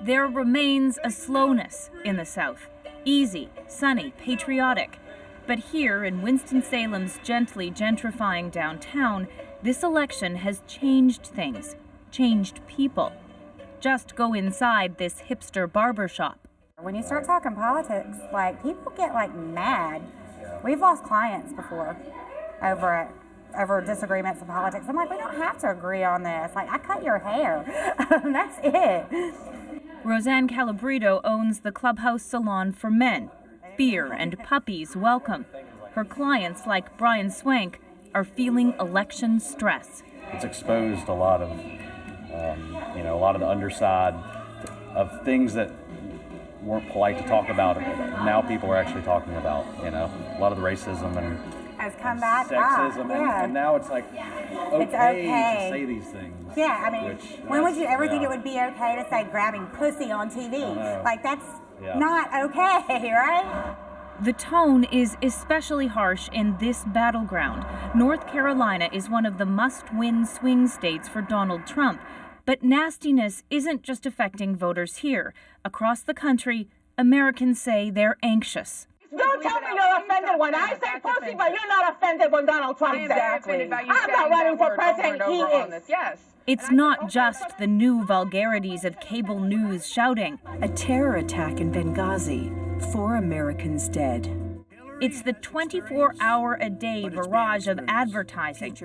There remains a slowness in the South. Easy, sunny, patriotic. But here in Winston-Salem's gently gentrifying downtown, this election has changed things, changed people. Just go inside this hipster barbershop. When you start talking politics, like, people get like mad. We've lost clients before over disagreements in politics. I'm like, we don't have to agree on this. Like, I cut your hair. That's it. Roseanne Calabrito owns the Clubhouse Salon for Men. Beer and puppies welcome. Her clients, like Brian Swank, are feeling election stress. It's exposed a lot of, a lot of the underside of things that weren't polite to talk about. Now people are actually talking about, a lot of the racism and has come back sexism, yeah. and now it's like okay to say these things. Yeah, I mean, when would you ever think it would be okay to say grabbing pussy on TV? Like, that's not okay, right? The tone is especially harsh in this battleground. North Carolina is one of the must-win swing states for Donald Trump. But nastiness isn't just affecting voters here. Across the country, Americans say they're anxious. Don't tell me you're offended when I say pussy, but you're not offended when Donald Trump says it. I'm not running for president, he is. Yes. It's not just the new vulgarities of cable news shouting. A terror attack in Benghazi, 4 Americans dead. It's the 24-hour-a-day barrage of advertising.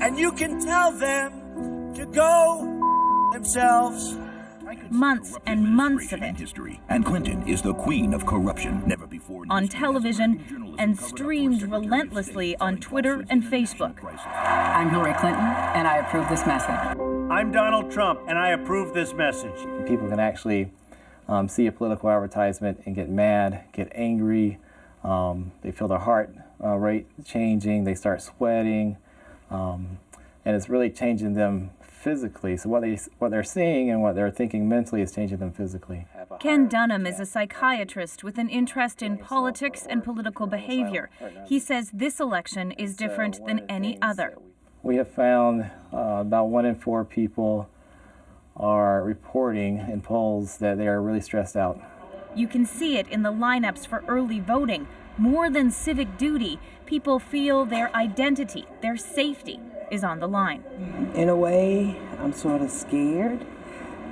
And you can tell them to go themselves. Months and months of it. And Clinton is the queen of corruption, never before. On television and streamed relentlessly on Twitter and Facebook. I'm Hillary Clinton, and I approve this message. I'm Donald Trump, and I approve this message. People can actually see a political advertisement and get mad, get angry. They feel their heart rate changing. They start sweating, and it's really changing them physically. So what they're seeing and what they're thinking mentally is changing them physically. Ken Dunham is a psychiatrist with an interest in politics and political behavior. He says this election is different than any other. We have found about 1 in 4 people are reporting in polls that they are really stressed out. You can see it in the lineups for early voting. More than civic duty, people feel their identity, their safety is on the line. In a way, I'm sort of scared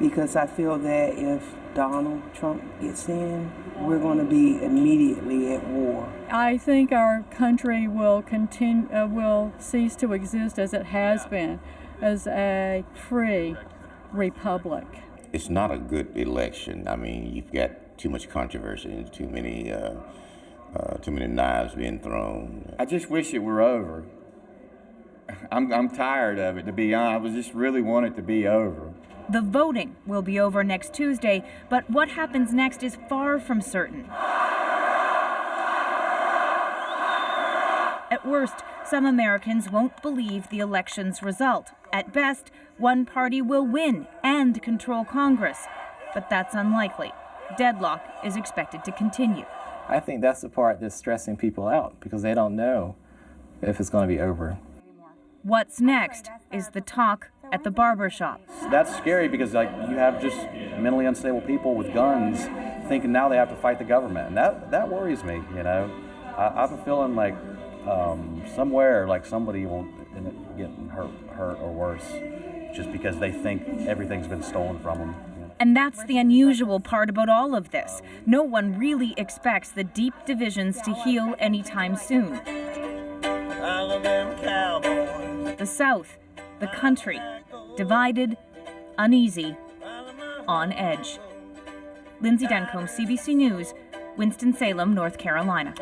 because I feel that if Donald Trump gets in, we're going to be immediately at war. I think our country will cease to exist as it has been, as a free republic. It's not a good election. I mean, you've got too much controversy and too many knives being thrown. I just wish it were over. I'm tired of it, to be honest. I just really want it to be over. The voting will be over next Tuesday, but what happens next is far from certain. At worst, some Americans won't believe the election's result. At best, one party will win and control Congress, but that's unlikely. Deadlock is expected to continue. I think that's the part that's stressing people out because they don't know if it's going to be over. What's next is the talk at the barbershop. That's scary because you have just mentally unstable people with guns thinking now they have to fight the government, and that worries me. I have a feeling like somewhere like somebody will end up getting hurt or worse just because they think everything's been stolen from them. And that's the unusual part about all of this. No one really expects the deep divisions to heal anytime soon. The South, the country, divided, uneasy, on edge. Lindsay Duncombe, CBC News, Winston-Salem, North Carolina.